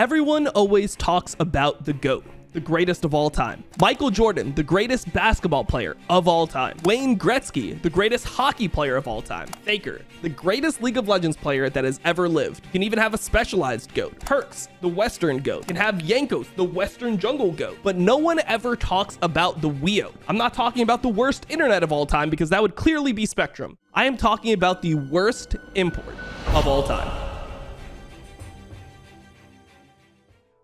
Everyone always talks about the GOAT, the greatest of all time. Michael Jordan, the greatest basketball player of all time. Wayne Gretzky, the greatest hockey player of all time. Faker, the greatest League of Legends player that has ever lived. You can even have a specialized GOAT. Perks, the Western GOAT. You can have Yankos, the Western Jungle GOAT. But no one ever talks about the WIOT. I'm not talking about the worst internet of all time because that would clearly be Spectrum. I am talking about the worst import of all time.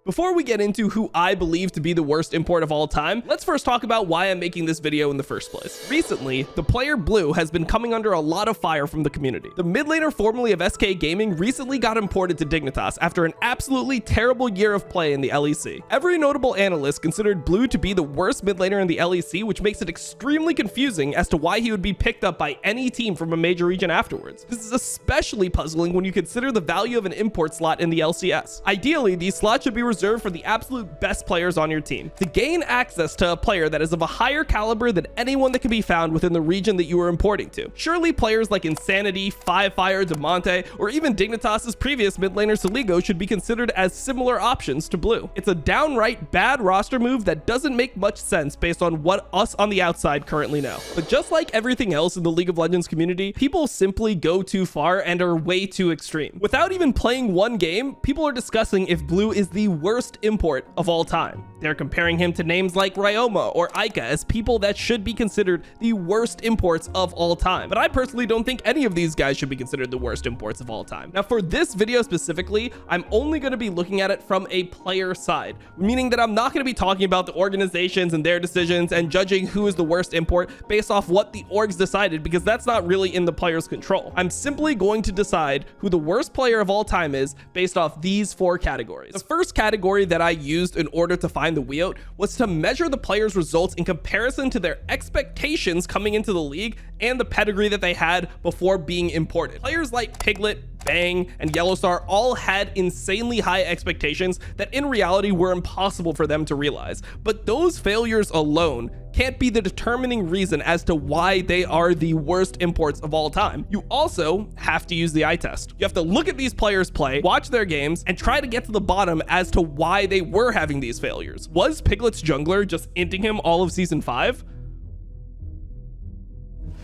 Before we get into who I believe to be the worst import of all time, let's first talk about why I'm making this video in the first place. Recently, the player Blue has been coming under a lot of fire from the community. The mid laner formerly of SK Gaming recently got imported to Dignitas after an absolutely terrible year of play in the LEC. Every notable analyst considered Blue to be the worst mid laner in the LEC, which makes it extremely confusing as to why he would be picked up by any team from a major region afterwards. This is especially puzzling when you consider the value of an import slot in the LCS. Ideally, these slots should be reserved for the absolute best players on your team. To gain access to a player that is of a higher caliber than anyone that can be found within the region that you are importing to. Surely players like Insanity, Fire, Demonte, or even Dignitas's previous mid laner Saligo should be considered as similar options to Blue. It's a downright bad roster move that doesn't make much sense based on what us on the outside currently know. But just like everything else in the League of Legends community, people simply go too far and are way too extreme. Without even playing one game, people are discussing if Blue is the worst import of all time. They're comparing him to names like Ryoma or Ica as people that should be considered the worst imports of all time. But I personally don't think any of these guys should be considered the worst imports of all time. Now, for this video specifically, I'm only going to be looking at it from a player side, meaning that I'm not going to be talking about the organizations and their decisions and judging who is the worst import based off what the orgs decided, because that's not really in the player's control. I'm simply going to decide who the worst player of all time is based off these four categories. The first category that I used in order to find the WIOT was to measure the player's results in comparison to their expectations coming into the league and the pedigree that they had before being imported. Players like Piglet, Bang, and Yellowstar all had insanely high expectations that in reality were impossible for them to realize. But those failures alone can't be the determining reason as to why they are the worst imports of all time. You also have to use the eye test. You have to look at these players play, watch their games, and try to get to the bottom as to why they were having these failures. Was Piglet's jungler just inting him all of Season 5?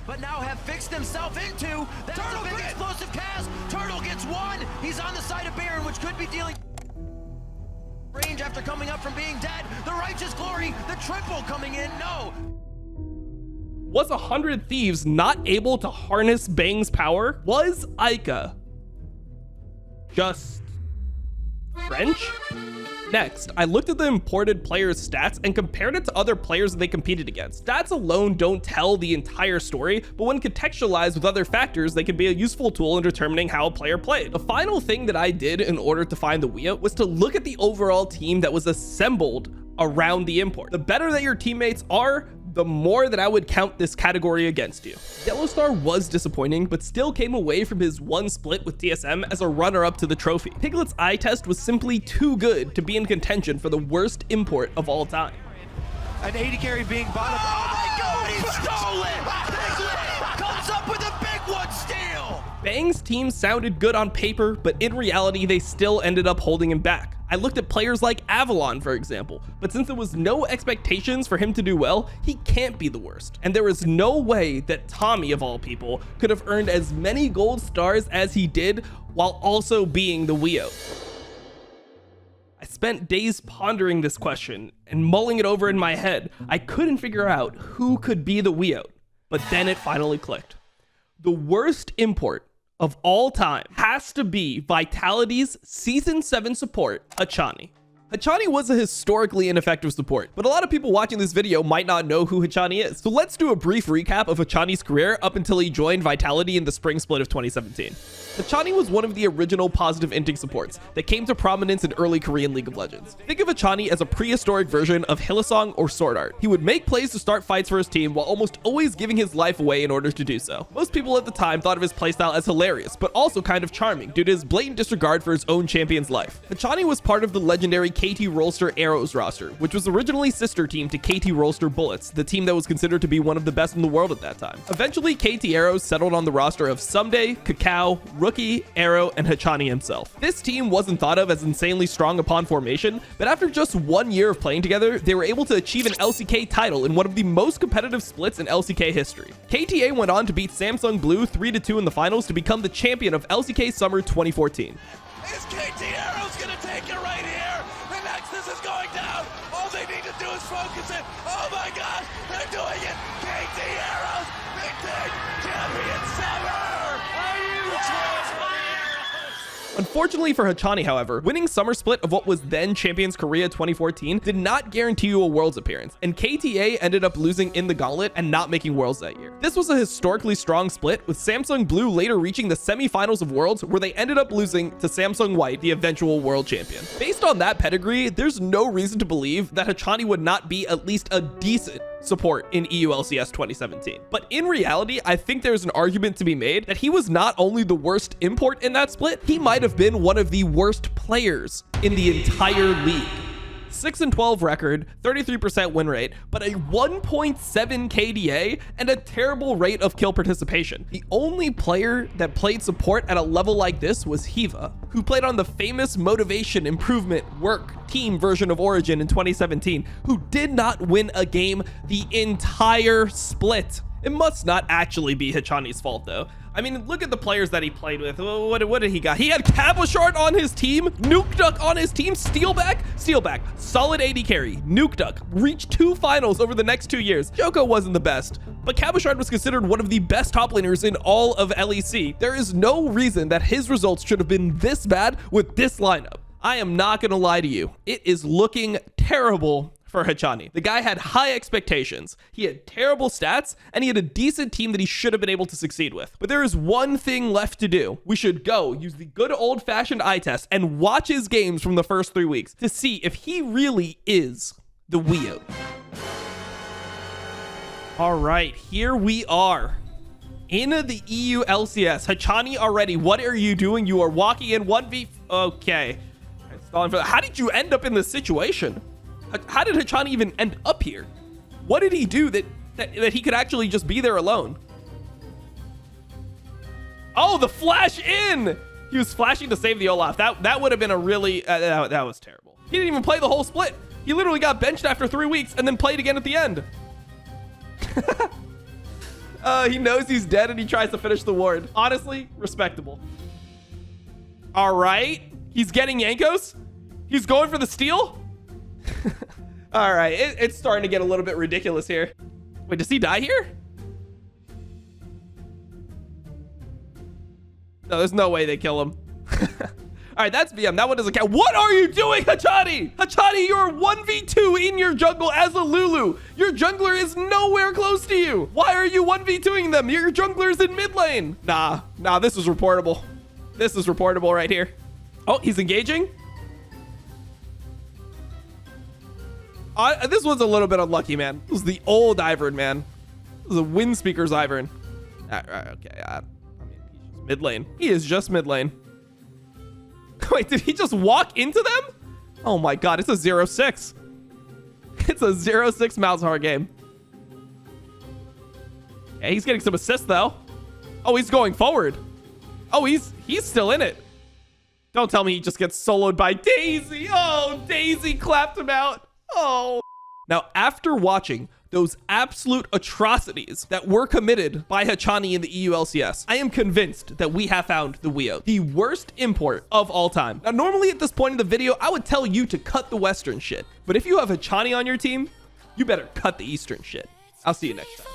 But now have fixed himself into that's Turtle, a big explosive cast. Turtle gets one. He's on the side of Baron, which could be dealing range after coming up from being dead. The righteous glory, the triple coming in. No. Was 100 Thieves not able to harness Bang's power? Was Ica just French? Next, I looked at the imported players' stats and compared it to other players that they competed against. Stats alone don't tell the entire story, but when contextualized with other factors, they can be a useful tool in determining how a player played. The final thing that I did in order to find the WIOT was to look at the overall team that was assembled around the import. The better that your teammates are, the more that I would count this category against you. Yellowstar was disappointing, but still came away from his one split with TSM as a runner-up to the trophy. Piglet's eye test was simply too good to be in contention for the worst import of all time. An 80 carry being bottom. Oh my god, he stole it! Piglet comes up with a big one steal! Bang's team sounded good on paper, but in reality, they still ended up holding him back. I looked at players like Avalon, for example, but since there was no expectations for him to do well, he can't be the worst. And there is no way that Tommy, of all people, could have earned as many gold stars as he did while also being the WIOT. I spent days pondering this question and mulling it over in my head. I couldn't figure out who could be the WIOT, but then it finally clicked. The worst import of all time has to be Vitality's Season 7 support, Hachani. Hachani was a historically ineffective support, but a lot of people watching this video might not know who Hachani is. So let's do a brief recap of Hachani's career up until he joined Vitality in the spring split of 2017. Hachani was one of the original positive inting supports that came to prominence in early Korean League of Legends. Think of Hachani as a prehistoric version of Hillsong or Sword Art. He would make plays to start fights for his team while almost always giving his life away in order to do so. Most people at the time thought of his playstyle as hilarious, but also kind of charming due to his blatant disregard for his own champion's life. Hachani was part of the legendary KT Rolster Arrows roster, which was originally sister team to KT Rolster Bullets, the team that was considered to be one of the best in the world at that time. Eventually, KT Arrows settled on the roster of Someday, Kakao, Rookie, Arrow, and Hachani himself. This team wasn't thought of as insanely strong upon formation, but after just 1 year of playing together, they were able to achieve an LCK title in one of the most competitive splits in LCK history. KTA went on to beat Samsung Blue 3-2 in the finals to become the champion of LCK Summer 2014. Is KT Arrows gonna take it right here? The Nexus is going down. All they need to do is focus it. Oh my gosh, they're doing it. KT Arrows, big thing, champion summer. Are you Unfortunately for Hachani, however, winning Summer Split of what was then Champions Korea 2014 did not guarantee you a Worlds appearance, and KTA ended up losing in the Gauntlet and not making Worlds that year. This was a historically strong split, with Samsung Blue later reaching the semifinals of Worlds, where they ended up losing to Samsung White, the eventual world champion. Based on that pedigree, there's no reason to believe that Hachani would not be at least a decent support in EULCS 2017. But in reality, I think there's an argument to be made that he was not only the worst import in that split, he might have been one of the worst players in the entire league. 6-12 record, 33% win rate, but a 1.7 KDA and a terrible rate of kill participation. The only player that played support at a level like this was Hiva, who played on the famous motivation, improvement, work, team version of Origin in 2017, who did not win a game the entire split. It must not actually be Hachani's fault, though. I mean, look at the players that he played with. What did he got? He had Cabashard on his team, Nuke Duck on his team, Steelback, solid AD carry, Nuke Duck, reached 2 finals over the next 2 years. Joko wasn't the best, but Cabashard was considered one of the best top laners in all of LEC. There is no reason that his results should have been this bad with this lineup. I am not gonna lie to you. It is looking terrible for Hachani. The guy had high expectations. He had terrible stats, and he had a decent team that he should have been able to succeed with. But there is one thing left to do. We should go use the good old-fashioned eye test and watch his games from the first 3 weeks to see if he really is the Weo. All right, here we are in the EU LCS. Hachani already, what are you doing? You are walking in 1v. Okay. How did you end up in this situation? How did Hachani even end up here? What did he do that he could actually just be there alone? Oh, the flash in! He was flashing to save the Olaf. That would have been a really... that was terrible. He didn't even play the whole split. He literally got benched after 3 weeks and then played again at the end. He knows he's dead and he tries to finish the ward. Honestly, respectable. All right. He's getting Yankos. He's going for the steal. All right, it's starting to get a little bit ridiculous here. Wait, does he die here? No, there's no way they kill him. All right, that's BM. That one doesn't count. What are you doing, Hachani? Hachani, you're 1v2 in your jungle as a Lulu. Your jungler is nowhere close to you. Why are you 1v2ing them? Your jungler's in mid lane. Nah, this is reportable. This is reportable right here. Oh, he's engaging. This was a little bit unlucky, man. This was the old Ivern, man. This is a Wind Speaker's Ivern. Okay, I mean, he's just mid lane. He is just mid lane. Wait, did he just walk into them? Oh my god, it's a 0-6. It's a 0-6 Malzahar game. Yeah, he's getting some assists, though. Oh, he's going forward. Oh, he's still in it. Don't tell me he just gets soloed by Daisy. Oh, Daisy clapped him out. Oh. Now, after watching those absolute atrocities that were committed by Hachani in the EULCS, I am convinced that we have found the Weo, the worst import of all time. Now, normally at this point in the video, I would tell you to cut the Western shit. But if you have Hachani on your team, you better cut the Eastern shit. I'll see you next time.